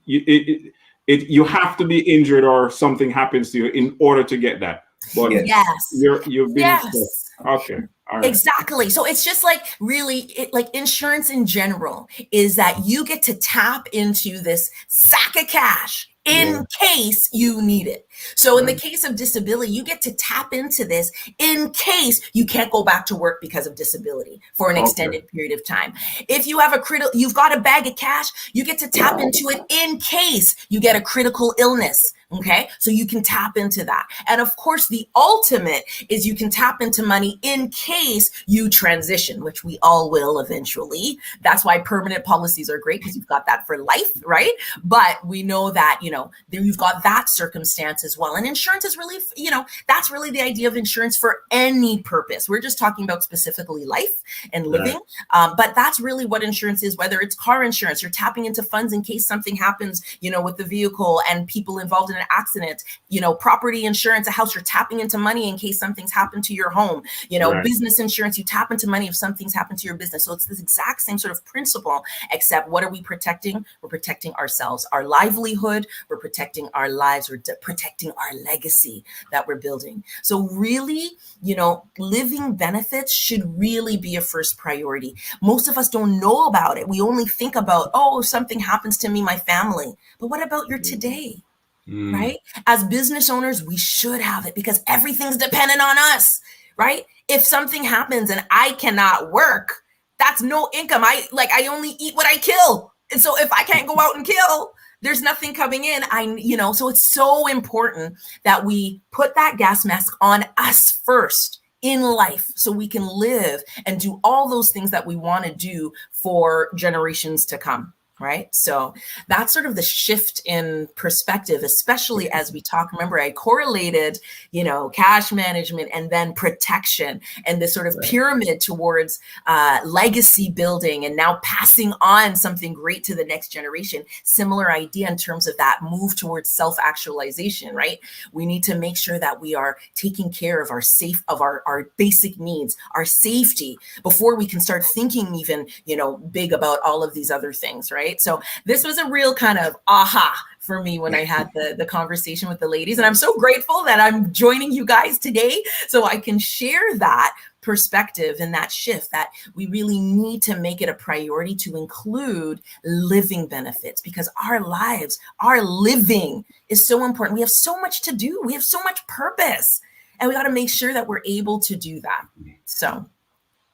you have to be injured or something happens to you in order to get that. But you've been okay. All right. Exactly. So it's just like really like insurance in general is that you get to tap into this sack of cash in case you need it. So in the case of disability, you get to tap into this in case you can't go back to work because of disability for an extended period of time. If you have you've got a bag of cash, you get to tap into it in case you get a critical illness. Okay, so you can tap into that. And of course, the ultimate is you can tap into money in case you transition, which we all will eventually. That's why permanent policies are great, because you've got that for life, right? But we know that, you've got that circumstance as well. And insurance is really, that's really the idea of insurance for any purpose. We're just talking about specifically life and living. But that's really what insurance is, whether it's car insurance, you're tapping into funds in case something happens, with the vehicle and people involved in an accident, property insurance, a house, you're tapping into money in case something's happened to your home, business insurance, you tap into money if something's happened to your business. So it's this exact same sort of principle, except what are we protecting? We're protecting ourselves, our livelihood, we're protecting our lives, we're protecting our legacy that we're building. So really, living benefits should really be a first priority. Most of us don't know about it. We only think about, if something happens to me, my family, but what about your today? Right? As business owners, we should have it because everything's dependent on us, right? If something happens and I cannot work, that's no income. I only eat what I kill. And so if I can't go out and kill, there's nothing coming in. So it's so important that we put that gas mask on us first in life so we can live and do all those things that we want to do for generations to come. Right. So that's sort of the shift in perspective, especially as we talk. Remember, I correlated, cash management and then protection and this sort of pyramid towards legacy building and now passing on something great to the next generation. Similar idea in terms of that move towards self-actualization. Right. We need to make sure that we are taking care of our basic needs, our safety before we can start thinking even, big about all of these other things. Right. So this was a real kind of aha for me when I had the conversation with the ladies. And I'm so grateful that I'm joining you guys today so I can share that perspective and that shift that we really need to make it a priority to include living benefits, because our lives, our living is so important. We have so much to do. We have so much purpose, and we got to make sure that we're able to do that. So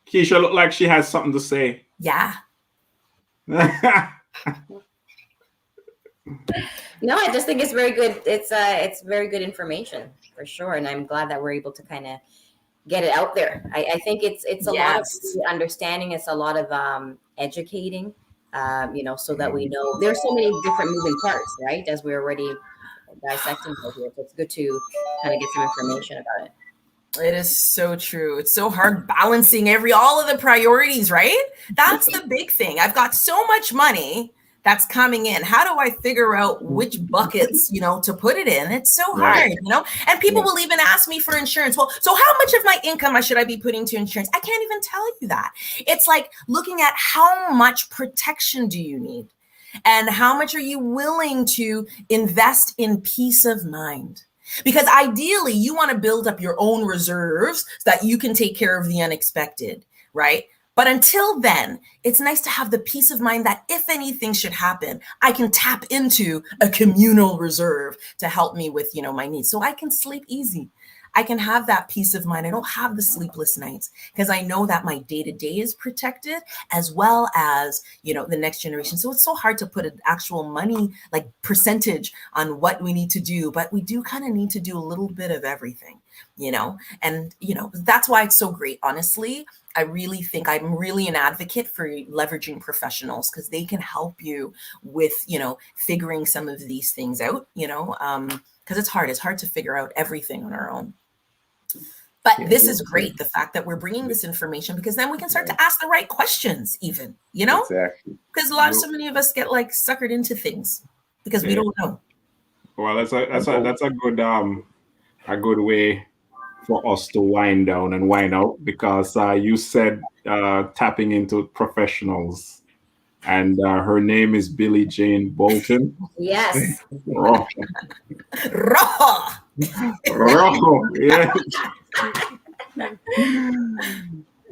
Keisha look like she has something to say. Yeah. No, I just think it's very good. It's very good information for sure, and I'm glad that we're able to kind of get it out there. I think it's a lot of understanding. It's a lot of educating, so that we know there's so many different moving parts, right? As we're already dissecting here, so it's good to kind of get some information about it. It is so true. It's so hard balancing all of the priorities, right? That's the big thing. I've got so much money that's coming in. How do I figure out which buckets, to put it in? It's so hard, and people will even ask me for insurance. Well, so how much of my income should I be putting to insurance? I can't even tell you that. It's like looking at how much protection do you need and how much are you willing to invest in peace of mind? Because ideally, you want to build up your own reserves so that you can take care of the unexpected, right? But until then, it's nice to have the peace of mind that if anything should happen, I can tap into a communal reserve to help me with, my needs. So I can sleep easy. I can have that peace of mind. I don't have the sleepless nights because I know that my day-to-day is protected as well as, the next generation. So it's so hard to put an actual money, like percentage on what we need to do, but we do kind of need to do a little bit of everything, and, that's why it's so great. Honestly, I really think I'm really an advocate for leveraging professionals because they can help you with, figuring some of these things out, because it's hard. It's hard to figure out everything on our own. But this is great, the fact that we're bringing this information, because then we can start to ask the right questions even, Exactly. Because so many of us get like suckered into things because we don't know. Well, that's a good way for us to wind down and wind out, because you said tapping into professionals, and her name is Billie-Jane Bolton. Yes. Rojo. Yes.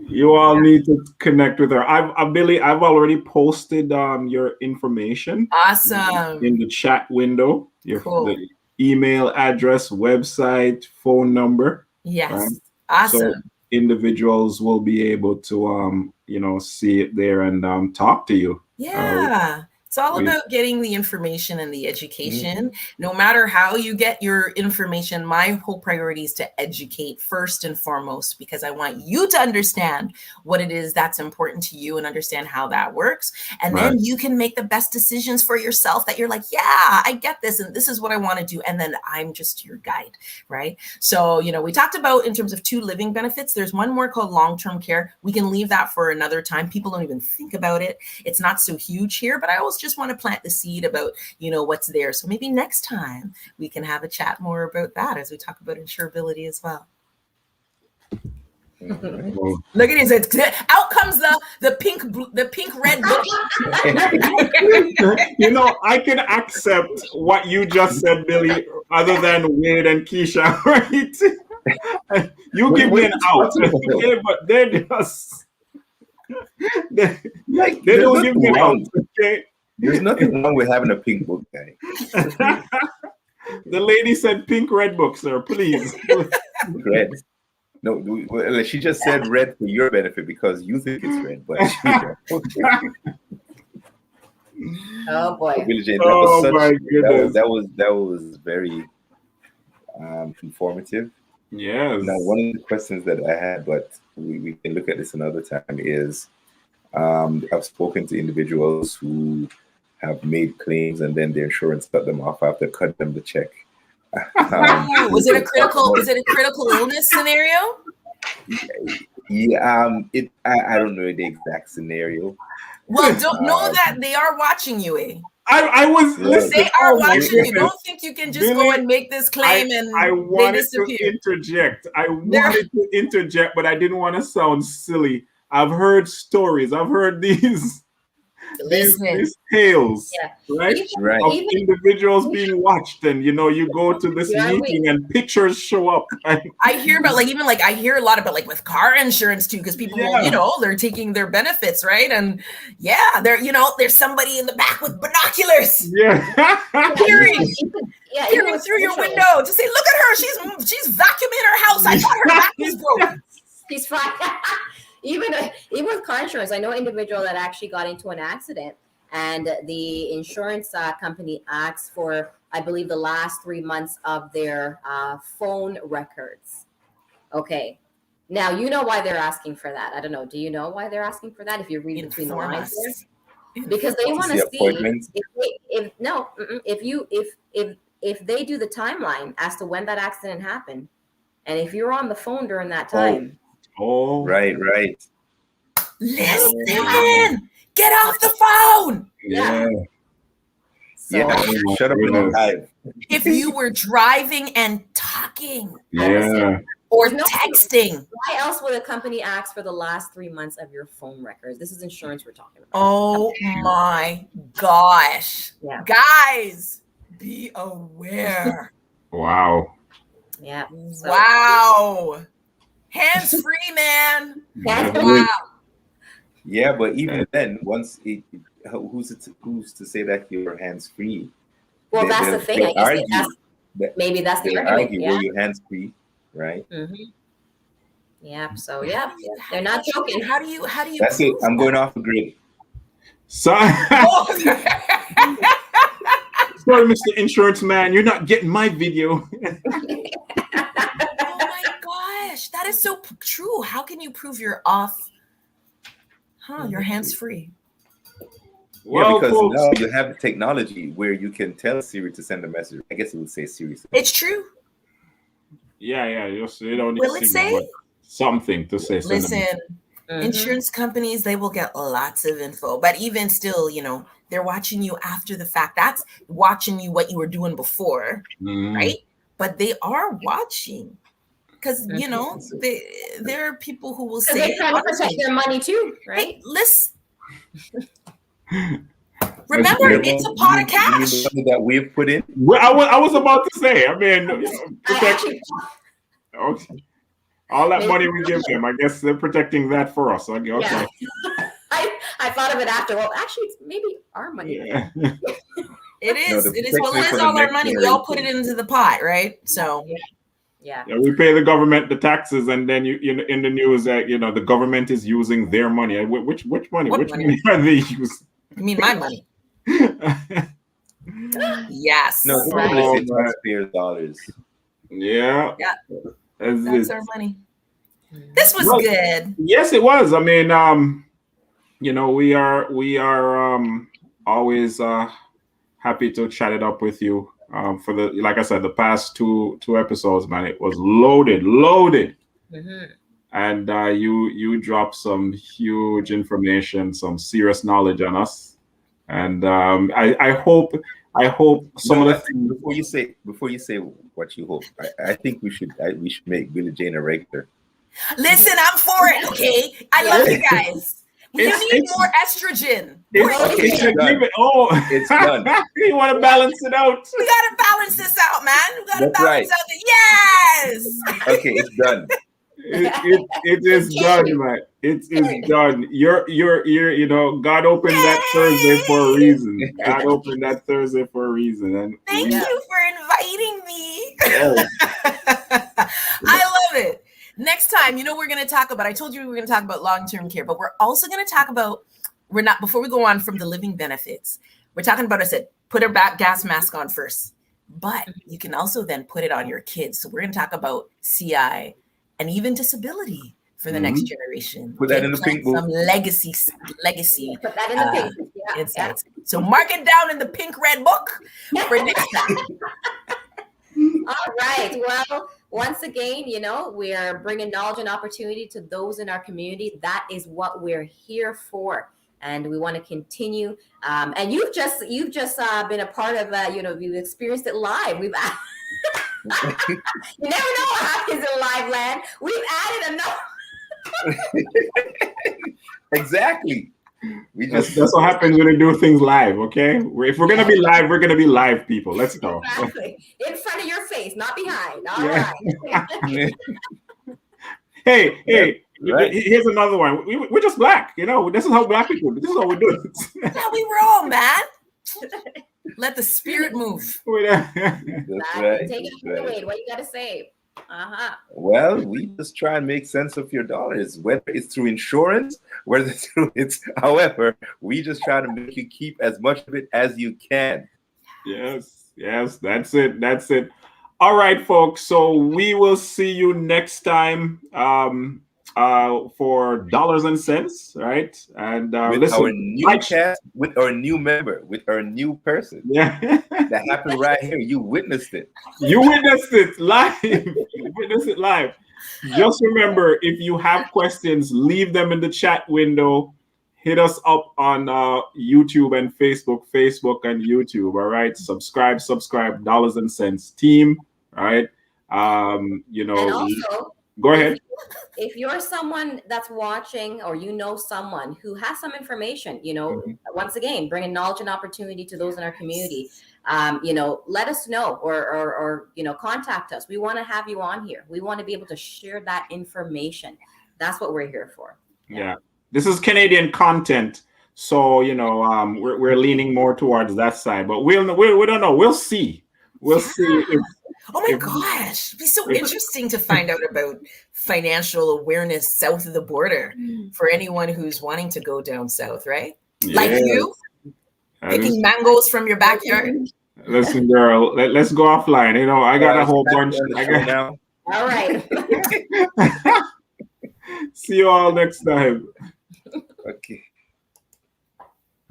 You all need to connect with her. Billie, I've already posted your information. Awesome. In the chat window. Cool. The email address, website, phone number. Yes. Right? Awesome. So individuals will be able to see it there and talk to you. Yeah. It's all about getting the information and the education. No matter how you get your information, my whole priority is to educate first and foremost, because I want you to understand what it is that's important to you and understand how that works. And then you can make the best decisions for yourself that you're like, yeah, I get this and this is what I want to do. And then I'm just your guide, right? So, we talked about in terms of 2 living benefits. There's one more called long-term care. We can leave that for another time. People don't even think about it. It's not so huge here, but I always just want to plant the seed about, what's there. So maybe next time we can have a chat more about that as we talk about insurability as well. Look at this. Out comes the pink red book. I can accept what you just said, Billie, other than Wade and Keisha, right? You give me an out. Okay, but they're just they don't give me an out. Okay. There's nothing wrong with having a pink book, guy. The lady said pink red book, sir, please. Red. No, she just said red for your benefit because you think it's red, but Oh boy. Billie-Jane, that was very informative. Yes. Now, one of the questions that I had, but we can look at this another time, is I've spoken to individuals who have made claims and then their insurance cut them off after cut them the check. Was it a critical illness scenario? Yeah, I don't know the exact scenario. Well, don't know that they are watching you, eh? I was listening. They are watching you. Don't think you can just go and make this claim I wanted they disappear. to interject. I wanted to interject, but I didn't want to sound silly. I've heard stories. I've heard these these tales, Yeah. right? Right. Of individuals being watched, and you go to this meeting and pictures show up. I hear about I hear a lot about with car insurance too, because people will, they're taking their benefits, right? And there's somebody in the back with binoculars, peering through your window to say, look at her, she's vacuuming her house. I thought her back was broken. He's fine. Even with car insurance, I know an individual that actually got into an accident, and the insurance company asks for, I believe, the last 3 months of their phone records. Okay. Now, you know why they're asking for that. I don't know. Do you know why they're asking for that? If you read between the lines there? Because they want to see if they do the timeline as to when that accident happened, and if you're on the phone during that time. Oh, right. Listen, get off the phone. Yeah. So, shut up and drive. If you were driving and talking, or texting, why else would a company ask for the last 3 months of your phone records? This is insurance we're talking about. Oh my gosh. Yeah. Guys, be aware. Wow. Yeah. So. Wow. Hands free, man. Wow. Yeah, but even then, who's to say that you're hands free? Well, that's the thing. I guess maybe that's the argument. Were you hands free, right? Mm-hmm. Yeah. So they're not joking. How do you? That's it. I'm going off the grid. Sorry, Mr. Insurance Man, you're not getting my video. Oh my gosh, that is so true. How can you prove you're off? You're hands free. Well, because folks, now you have technology where you can tell Siri to send a message. I guess it would say Siri. It's true. Yeah. You don't need Will it say something to say? Listen, insurance companies, they will get lots of info, but even still, they're watching you after the fact. That's watching you what you were doing before, right? But they are watching. Because there are people who will say they're trying to protect their money too, right? Hey, listen. Remember, it's a pot of cash that we've put in. Well, I was about to say. I mean, all that money we give them, I guess they're protecting that for us. Okay. Yeah. I thought of it after. Well, actually, it's maybe our money. Yeah. It is. It is. Well, it is all our money. We all put it into the pot, right? So. Yeah, we pay the government the taxes, and then you in the news that the government is using their money. Which money? Which money are they using? You mean my money? Yes. No, the taxpayers' dollars. Yeah. That's our money. This was good. Yes, it was. I mean, we are always happy to chat it up with you. For like I said, the past two episodes, man, it was loaded, and you dropped some huge information, some serious knowledge on us, and I hope some of the things before you say what you hope, I think we should make Billie-Jane a regular. Listen, I'm for it. Okay, I love you guys. You need more estrogen. It's done. You want to balance it out. We got to balance this out, man. We got to balance out. Yes. Okay, it's done. It is done, man. It is done. You're God opened that Thursday for a reason. God opened that Thursday for a reason. And thank you for inviting me. I love it. Next time, we're going to talk about, I told you we were going to talk about long-term care, but we're also going to talk about, before we go on from the living benefits, we're talking about, I said, put a gas mask on first, but you can also then put it on your kids. So we're going to talk about CI and even disability for the next generation. Put that in the pink book. Some legacy. Put that in the pink. Insights. So mark it down in the pink red book for next time. All right. Well, once again, we are bringing knowledge and opportunity to those in our community. That is what we're here for, and we want to continue. And you've just been a part of. You've experienced it live. We've. You never know what happens in live land. We've added enough. Exactly. That's what happens when we do things live, okay? If we're gonna be live, we're gonna be live, people. Let's go. Exactly. In front of your face, not behind. All Yeah. right. Hey, Right. here's another one. We're just black, you know. This is how black people. This is how we do it. That's how we roll, man. Let the spirit move. That's right. Take it That's away. right. What you got to say? Well, we just try and make sense of your dollars, whether it's through insurance, whether through it's however, we just try to make you keep as much of it as you can. Yes, that's it. All right, folks. So we will see you next time for Dollars and Cents, right? And With listen, our new cast, with our new member, with our new person. Yeah. That happened right here. You witnessed it. You witnessed it live. You witnessed it live. Just remember, if you have questions, leave them in the chat window. Hit us up on YouTube and Facebook and YouTube. All right. Subscribe. Dollars and Cents team. All right. And also, go ahead. If you're someone that's watching or you know someone who has some information, once again, bringing knowledge and opportunity to those in our community, let us know or contact us. We want to have you on here. We want to be able to share that information. That's what we're here for. Yeah. This is Canadian content. So, we're leaning more towards that side, but we don't know. We'll see. We'll see if, oh my gosh, it'd be so interesting to find out about financial awareness south of the border for anyone who's wanting to go down south, right? Yes. Like you, picking mangoes from your backyard. Listen, girl, let's go offline. I got a whole bunch. All right. See you all next time.